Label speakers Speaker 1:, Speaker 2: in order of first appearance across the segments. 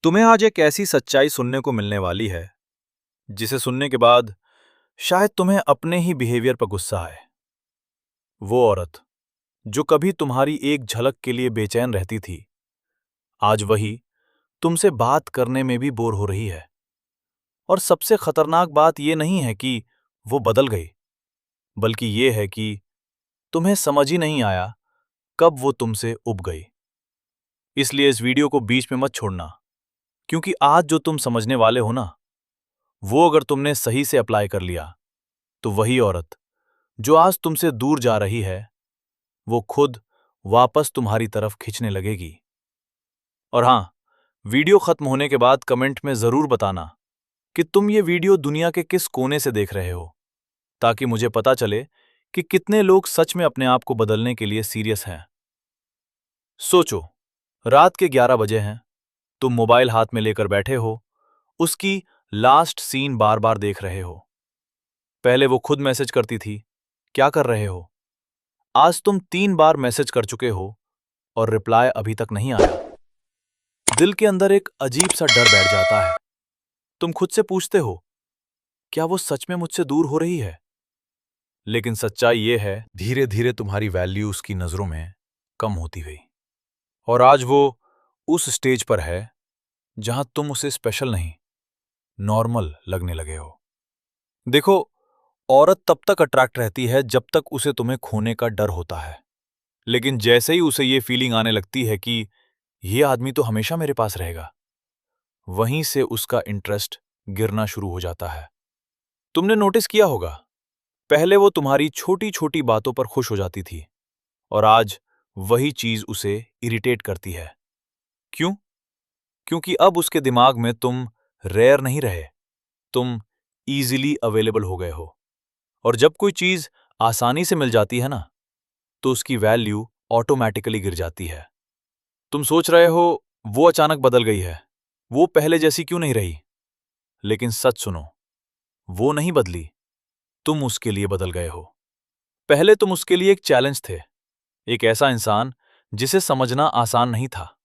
Speaker 1: तुम्हें आज एक ऐसी सच्चाई सुनने को मिलने वाली है जिसे सुनने के बाद शायद तुम्हें अपने ही बिहेवियर पर गुस्सा आए। वो औरत जो कभी तुम्हारी एक झलक के लिए बेचैन रहती थी, आज वही तुमसे बात करने में भी बोर हो रही है। और सबसे खतरनाक बात यह नहीं है कि वो बदल गई, बल्कि ये है कि तुम्हें समझ ही नहीं आया कब वो तुमसे उब गई। इसलिए इस वीडियो को बीच में मत छोड़ना, क्योंकि आज जो तुम समझने वाले हो ना, वो अगर तुमने सही से अप्लाई कर लिया तो वही औरत जो आज तुमसे दूर जा रही है, वो खुद वापस तुम्हारी तरफ खींचने लगेगी। और हां, वीडियो खत्म होने के बाद कमेंट में जरूर बताना कि तुम ये वीडियो दुनिया के किस कोने से देख रहे हो, ताकि मुझे पता चले कि कितने लोग सच में अपने आप को बदलने के लिए सीरियस हैं। सोचो, रात के 11 बजे हैं, तुम मोबाइल हाथ में लेकर बैठे हो, उसकी लास्ट सीन बार बार देख रहे हो। पहले वो खुद मैसेज करती थी, क्या कर रहे हो? आज तुम 3 बार मैसेज कर चुके हो और रिप्लाई अभी तक नहीं आया। दिल के अंदर एक अजीब सा डर बैठ जाता है। तुम खुद से पूछते हो, क्या वो सच में मुझसे दूर हो रही है? लेकिन सच्चाई ये है, धीरे धीरे तुम्हारी वैल्यू उसकी नजरों में कम होती गई। और आज वो उस स्टेज पर है जहां तुम उसे स्पेशल नहीं, नॉर्मल लगने लगे हो। देखो, औरत तब तक अट्रैक्ट रहती है जब तक उसे तुम्हें खोने का डर होता है। लेकिन जैसे ही उसे ये फीलिंग आने लगती है कि ये आदमी तो हमेशा मेरे पास रहेगा, वहीं से उसका इंटरेस्ट गिरना शुरू हो जाता है। तुमने नोटिस किया होगा, पहले वो तुम्हारी छोटी छोटी बातों पर खुश हो जाती थी, और आज वही चीज उसे इरिटेट करती है। क्यों? क्योंकि अब उसके दिमाग में तुम रेयर नहीं रहे, तुम इजीली अवेलेबल हो गए हो। और जब कोई चीज आसानी से मिल जाती है ना, तो उसकी वैल्यू ऑटोमेटिकली गिर जाती है। तुम सोच रहे हो वो अचानक बदल गई है, वो पहले जैसी क्यों नहीं रही? लेकिन सच सुनो, वो नहीं बदली, तुम उसके लिए बदल गए हो। पहले तुम उसके लिए एक चैलेंज थे, एक ऐसा इंसान जिसे समझना आसान नहीं था।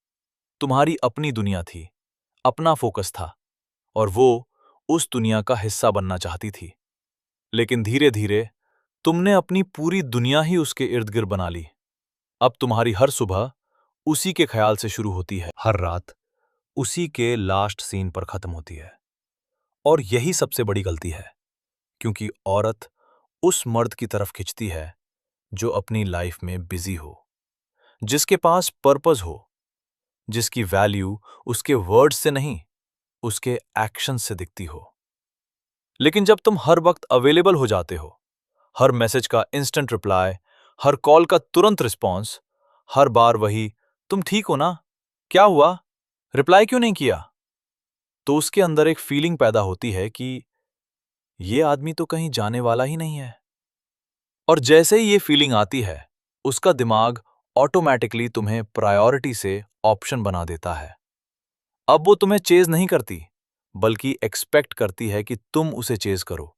Speaker 1: तुम्हारी अपनी दुनिया थी, अपना फोकस था, और वो उस दुनिया का हिस्सा बनना चाहती थी। लेकिन धीरे धीरे तुमने अपनी पूरी दुनिया ही उसके इर्द गिर्द बना ली। अब तुम्हारी हर सुबह उसी के ख्याल से शुरू होती है, हर रात उसी के लास्ट सीन पर खत्म होती है। और यही सबसे बड़ी गलती है, क्योंकि औरत उस मर्द की तरफ खिंचती है जो अपनी लाइफ में बिजी हो, जिसके पास पर्पस हो, जिसकी वैल्यू उसके वर्ड्स से नहीं, उसके एक्शन से दिखती हो। लेकिन जब तुम हर वक्त अवेलेबल हो जाते हो, हर मैसेज का इंस्टेंट रिप्लाई, हर कॉल का तुरंत रिस्पॉन्स, हर बार वही तुम ठीक हो ना, क्या हुआ, रिप्लाई क्यों नहीं किया, तो उसके अंदर एक फीलिंग पैदा होती है कि ये आदमी तो कहीं जाने वाला ही नहीं है। और जैसे ही ये फीलिंग आती है, उसका दिमाग ऑटोमेटिकली तुम्हें प्रायोरिटी से ऑप्शन बना देता है। अब वो तुम्हें चेज नहीं करती, बल्कि एक्सपेक्ट करती है कि तुम उसे चेज करो।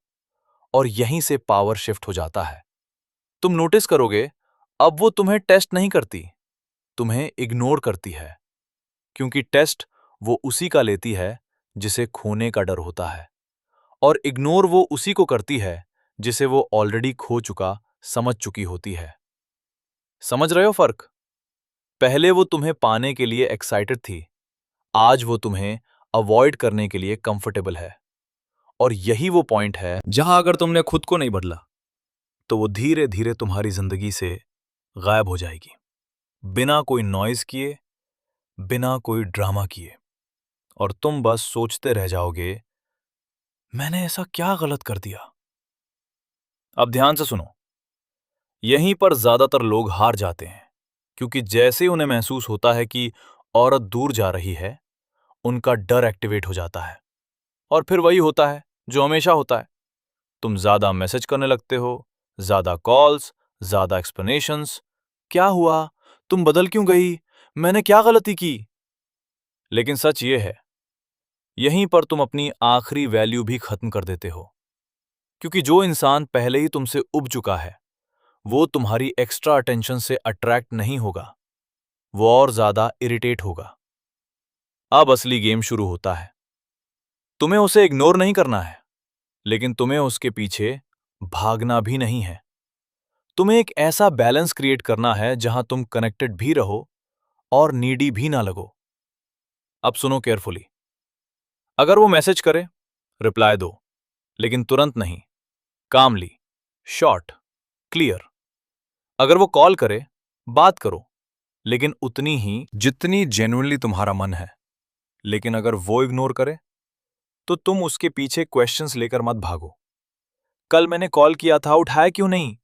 Speaker 1: और यहीं से पावर शिफ्ट हो जाता है। तुम नोटिस करोगे, अब वो तुम्हें टेस्ट नहीं करती, तुम्हें इग्नोर करती है। क्योंकि टेस्ट वो उसी का लेती है जिसे खोने का डर होता है, और इग्नोर वो उसी को करती है जिसे वो ऑलरेडी खो चुका समझ चुकी होती है। समझ रहे हो फर्क? पहले वो तुम्हें पाने के लिए एक्साइटेड थी, आज वो तुम्हें अवॉइड करने के लिए कंफर्टेबल है। और यही वो पॉइंट है जहां अगर तुमने खुद को नहीं बदला, तो वो धीरे धीरे तुम्हारी जिंदगी से गायब हो जाएगी, बिना कोई नॉइज किए, बिना कोई ड्रामा किए। और तुम बस सोचते रह जाओगे, मैंने ऐसा क्या गलत कर दिया। अब ध्यान से सुनो, यहीं पर ज्यादातर लोग हार जाते हैं, क्योंकि जैसे ही उन्हें महसूस होता है कि औरत दूर जा रही है, उनका डर एक्टिवेट हो जाता है। और फिर वही होता है जो हमेशा होता है, तुम ज्यादा मैसेज करने लगते हो, ज्यादा कॉल्स, ज्यादा एक्सप्लेनेशंस, क्या हुआ, तुम बदल क्यों गई, मैंने क्या गलती की। लेकिन सच ये है, यहीं पर तुम अपनी आखिरी वैल्यू भी खत्म कर देते हो, क्योंकि जो इंसान पहले ही तुमसे उब चुका है, वो तुम्हारी एक्स्ट्रा अटेंशन से अट्रैक्ट नहीं होगा, वो और ज्यादा इरिटेट होगा। अब असली गेम शुरू होता है। तुम्हें उसे इग्नोर नहीं करना है, लेकिन तुम्हें उसके पीछे भागना भी नहीं है। तुम्हें एक ऐसा बैलेंस क्रिएट करना है जहां तुम कनेक्टेड भी रहो और नीडी भी ना लगो। अब सुनो केयरफुली। अगर वो मैसेज करे, रिप्लाई दो, लेकिन तुरंत नहीं, कामली, शॉर्ट, क्लियर। अगर वो कॉल करे, बात करो, लेकिन उतनी ही जितनी जेन्युइनली तुम्हारा मन है। लेकिन अगर वो इग्नोर करे, तो तुम उसके पीछे क्वेश्चंस लेकर मत भागो। कल मैंने कॉल किया था, उठाया क्यों नहीं?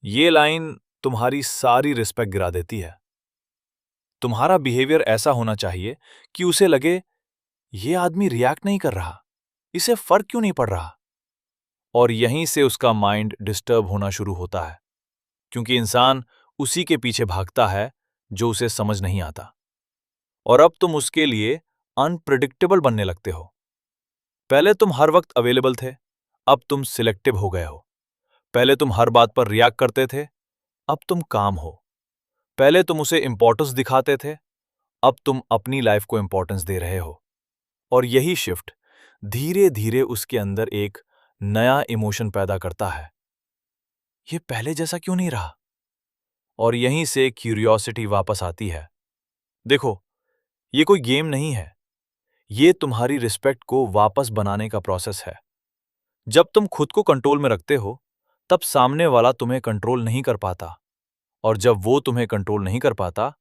Speaker 1: ये लाइन तुम्हारी सारी रिस्पेक्ट गिरा देती है। तुम्हारा बिहेवियर ऐसा होना चाहिए कि उसे लगे ये आदमी रिएक्ट नहीं कर रहा, इसे फर्क क्यों नहीं पड़ रहा? और यहीं से उसका माइंड डिस्टर्ब होना शुरू होता है, क्योंकि इंसान उसी के पीछे भागता है जो उसे समझ नहीं आता। और अब तुम उसके लिए अनप्रिडिक्टेबल बनने लगते हो। पहले तुम हर वक्त अवेलेबल थे, अब तुम सिलेक्टिव हो गए हो। पहले तुम हर बात पर रिएक्ट करते थे, अब तुम काम हो। पहले तुम उसे इंपॉर्टेंस दिखाते थे, अब तुम अपनी लाइफ को इंपॉर्टेंस दे रहे हो। और यही शिफ्ट धीरे धीरे उसके अंदर एक नया इमोशन पैदा करता है। ये पहले जैसा क्यों नहीं रहा? और यहीं से क्यूरियोसिटी वापस आती है। देखो, ये कोई गेम नहीं है, ये तुम्हारी रिस्पेक्ट को वापस बनाने का प्रोसेस है। जब तुम खुद को कंट्रोल में रखते हो, तब सामने वाला तुम्हें कंट्रोल नहीं कर पाता, और जब वो तुम्हें कंट्रोल नहीं कर पाता,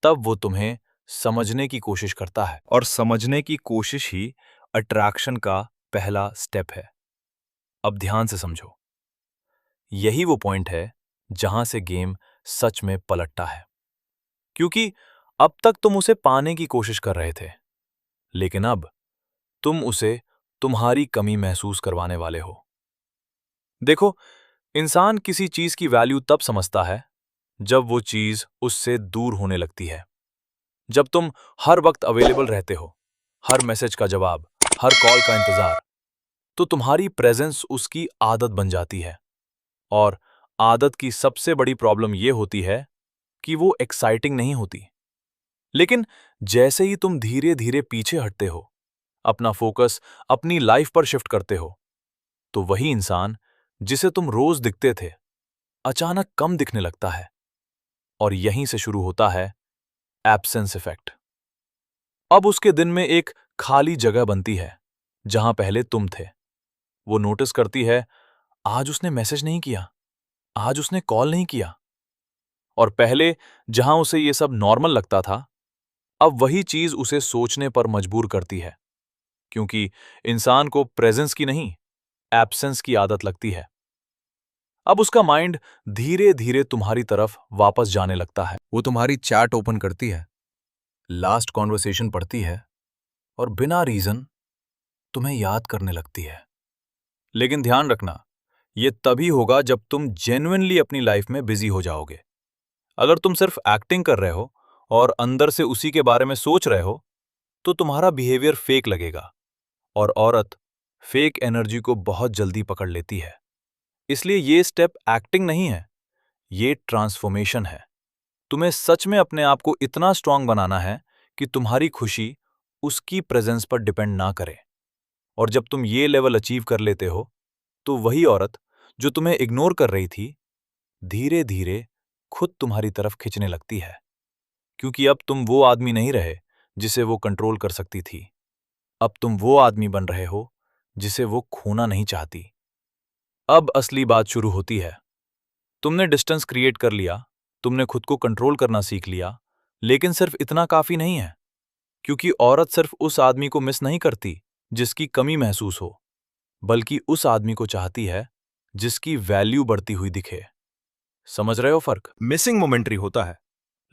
Speaker 1: तब वो तुम्हें समझने की कोशिश करता है। और समझने की कोशिश ही अट्रैक्शन का पहला स्टेप है। अब ध्यान से समझो, यही वो पॉइंट है जहां से गेम सच में पलटता है। क्योंकि अब तक तुम उसे पाने की कोशिश कर रहे थे, लेकिन अब तुम उसे तुम्हारी कमी महसूस करवाने वाले हो। देखो, इंसान किसी चीज की वैल्यू तब समझता है जब वो चीज उससे दूर होने लगती है। जब तुम हर वक्त अवेलेबल रहते हो, हर मैसेज का जवाब, हर कॉल का इंतजार, तो तुम्हारी प्रेजेंस उसकी आदत बन जाती है। और आदत की सबसे बड़ी प्रॉब्लम यह होती है कि वो एक्साइटिंग नहीं होती। लेकिन जैसे ही तुम धीरे धीरे पीछे हटते हो, अपना फोकस अपनी लाइफ पर शिफ्ट करते हो, तो वही इंसान जिसे तुम रोज दिखते थे, अचानक कम दिखने लगता है। और यहीं से शुरू होता है एब्सेंस इफेक्ट। अब उसके दिन में एक खाली जगह बनती है जहां पहले तुम थे। वो नोटिस करती है, आज उसने मैसेज नहीं किया, आज उसने कॉल नहीं किया। और पहले जहां उसे ये सब नॉर्मल लगता था, अब वही चीज उसे सोचने पर मजबूर करती है, क्योंकि इंसान को प्रेजेंस की नहीं, एब्सेंस की आदत लगती है। अब उसका माइंड धीरे धीरे तुम्हारी तरफ वापस जाने लगता है। वो तुम्हारी चैट ओपन करती है, लास्ट कॉन्वर्सेशन पढ़ती है, और बिना रीजन तुम्हें याद करने लगती है। लेकिन ध्यान रखना, ये तभी होगा जब तुम जेन्युइनली अपनी लाइफ में बिजी हो जाओगे। अगर तुम सिर्फ एक्टिंग कर रहे हो और अंदर से उसी के बारे में सोच रहे हो, तो तुम्हारा बिहेवियर फेक लगेगा। और औरत फेक एनर्जी को बहुत जल्दी पकड़ लेती है। इसलिए ये स्टेप एक्टिंग नहीं है, ये ट्रांसफॉर्मेशन है। तुम्हें सच में अपने आप को इतना स्ट्रांग बनाना है कि तुम्हारी खुशी उसकी प्रेजेंस पर डिपेंड ना करे। और जब तुम ये लेवल अचीव कर लेते हो, तो वही औरत जो तुम्हें इग्नोर कर रही थी, धीरे धीरे खुद तुम्हारी तरफ खिंचने लगती है। क्योंकि अब तुम वो आदमी नहीं रहे जिसे वो कंट्रोल कर सकती थी। अब तुम वो आदमी बन रहे हो जिसे वो खोना नहीं चाहती। अब असली बात शुरू होती है। तुमने डिस्टेंस क्रिएट कर लिया, तुमने खुद को कंट्रोल करना सीख लिया, लेकिन सिर्फ इतना काफी नहीं है। क्योंकि औरत सिर्फ उस आदमी को मिस नहीं करती जिसकी कमी महसूस हो, बल्कि उस आदमी को चाहती है जिसकी वैल्यू बढ़ती हुई दिखे। समझ रहे हो फर्क? मिसिंग मोमेंट्री होता है,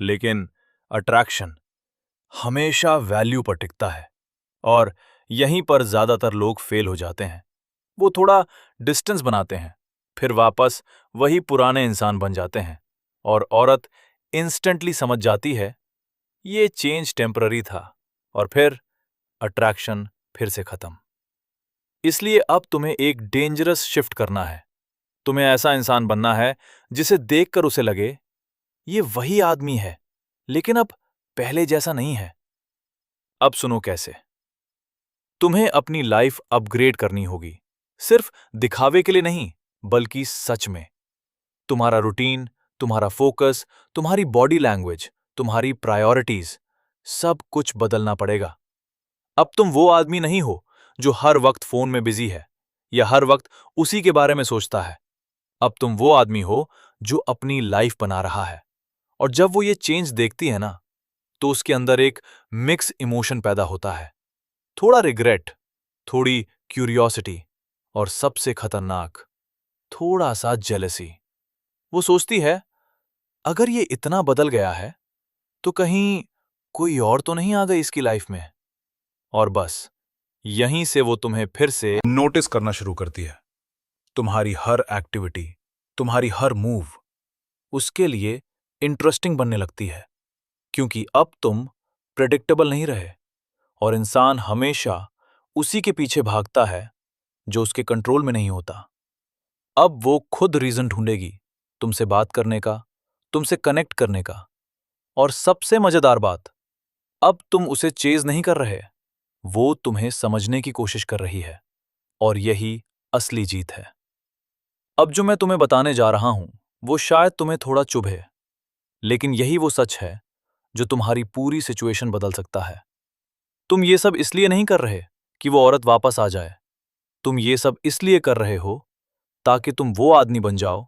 Speaker 1: लेकिन अट्रैक्शन हमेशा वैल्यू पर टिकता है। और यहीं पर ज्यादातर लोग फेल हो जाते हैं। वो थोड़ा डिस्टेंस बनाते हैं, फिर वापस वही पुराने इंसान बन जाते हैं। और औरत इंस्टेंटली समझ जाती है ये चेंज टेम्पररी था, और फिर अट्रैक्शन फिर से खत्म। इसलिए अब तुम्हें एक डेंजरस शिफ्ट करना है। तुम्हें ऐसा इंसान बनना है जिसे देखकर उसे लगे ये वही आदमी है, लेकिन अब पहले जैसा नहीं है। अब सुनो कैसे। तुम्हें अपनी लाइफ अपग्रेड करनी होगी, सिर्फ दिखावे के लिए नहीं, बल्कि सच में। तुम्हारा रूटीन, तुम्हारा फोकस, तुम्हारी बॉडी लैंग्वेज, तुम्हारी प्रायोरिटीज, सब कुछ बदलना पड़ेगा। अब तुम वो आदमी नहीं हो जो हर वक्त फोन में बिजी है या हर वक्त उसी के बारे में सोचता है। अब तुम वो आदमी हो जो अपनी लाइफ बना रहा है। और जब वो ये चेंज देखती है ना, तो उसके अंदर एक मिक्स इमोशन पैदा होता है। थोड़ा रिग्रेट, थोड़ी क्यूरियोसिटी और सबसे खतरनाक, थोड़ा सा जेलसी। वो सोचती है, अगर ये इतना बदल गया है तो कहीं कोई और तो नहीं आ गई इसकी लाइफ में। और बस यहीं से वो तुम्हें फिर से नोटिस करना शुरू करती है। तुम्हारी हर एक्टिविटी, तुम्हारी हर मूव उसके लिए इंटरेस्टिंग बनने लगती है, क्योंकि अब तुम प्रेडिक्टेबल नहीं रहे। और इंसान हमेशा उसी के पीछे भागता है जो उसके कंट्रोल में नहीं होता। अब वो खुद रीजन ढूंढेगी तुमसे बात करने का, तुमसे कनेक्ट करने का। और सबसे मजेदार बात, अब तुम उसे चेज नहीं कर रहे, वो तुम्हें समझने की कोशिश कर रही है। और यही असली जीत है। अब जो मैं तुम्हें बताने जा रहा हूं, वो शायद तुम्हें थोड़ा चुभे, लेकिन यही वो सच है जो तुम्हारी पूरी सिचुएशन बदल सकता है। तुम ये सब इसलिए नहीं कर रहे कि वो औरत वापस आ जाए। तुम ये सब इसलिए कर रहे हो ताकि तुम वो आदमी बन जाओ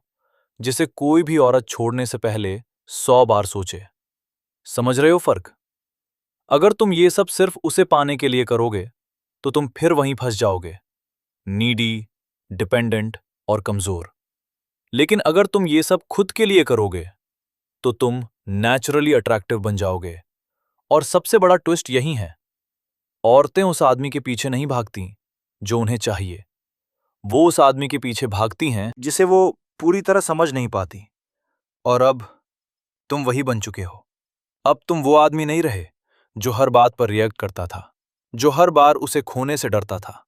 Speaker 1: जिसे कोई भी औरत छोड़ने से पहले 100 बार सोचे। समझ रहे हो फर्क? अगर तुम ये सब सिर्फ उसे पाने के लिए करोगे, तो तुम फिर वहीं फंस जाओगे, नीडी, डिपेंडेंट और कमजोर। लेकिन अगर तुम ये सब खुद के लिए करोगे, तो तुम नेचुरली अट्रैक्टिव बन जाओगे। और सबसे बड़ा ट्विस्ट यही है, औरतें उस आदमी के पीछे नहीं भागती जो उन्हें चाहिए, वो उस आदमी के पीछे भागती हैं जिसे वो पूरी तरह समझ नहीं पाती। और अब तुम वही बन चुके हो। अब तुम वो आदमी नहीं रहे जो हर बात पर रिएक्ट करता था, जो हर बार उसे खोने से डरता था।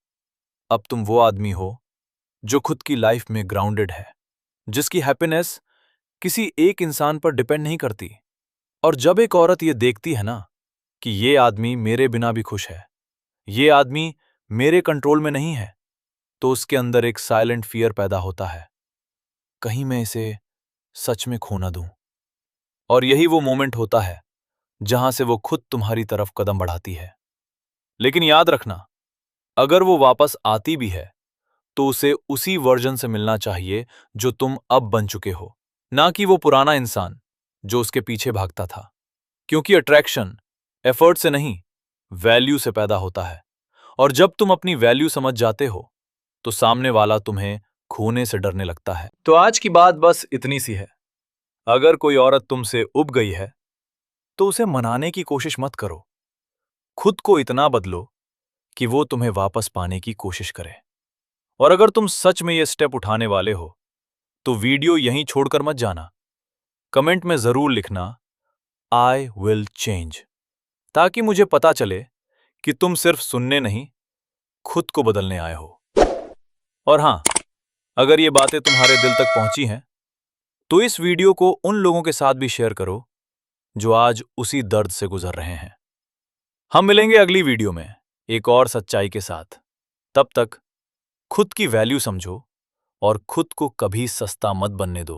Speaker 1: अब तुम वो आदमी हो जो खुद की लाइफ में ग्राउंडेड है, जिसकी हैप्पीनेस किसी एक इंसान पर डिपेंड नहीं करती। और जब एक औरत ये देखती है ना कि ये आदमी मेरे बिना भी खुश है, ये आदमी मेरे कंट्रोल में नहीं है, तो उसके अंदर एक साइलेंट फियर पैदा होता है, कहीं मैं इसे सच में खो ना दूं। और यही वो मोमेंट होता है जहां से वो खुद तुम्हारी तरफ कदम बढ़ाती है। लेकिन याद रखना, अगर वो वापस आती भी है, तो उसे उसी वर्जन से मिलना चाहिए जो तुम अब बन चुके हो, ना कि वो पुराना इंसान जो उसके पीछे भागता था। क्योंकि अट्रैक्शन एफर्ट से नहीं, वैल्यू से पैदा होता है। और जब तुम अपनी वैल्यू समझ जाते हो, तो सामने वाला तुम्हें खोने से डरने लगता है। तो आज की बात बस इतनी सी है। अगर कोई औरत तुमसे उब गई है, तो उसे मनाने की कोशिश मत करो। खुद को इतना बदलो कि वो तुम्हें वापस पाने की कोशिश करे। और अगर तुम सच में ये स्टेप उठाने वाले हो, तो वीडियो यहीं छोड़कर मत जाना। कमेंट में जरूर लिखना, आई विल चेंज, ताकि मुझे पता चले कि तुम सिर्फ सुनने नहीं, खुद को बदलने आए हो। और हां, अगर ये बातें तुम्हारे दिल तक पहुंची हैं, तो इस वीडियो को उन लोगों के साथ भी शेयर करो जो आज उसी दर्द से गुजर रहे हैं। हम मिलेंगे अगली वीडियो में एक और सच्चाई के साथ। तब तक खुद की वैल्यू समझो और खुद को कभी सस्ता मत बनने दो।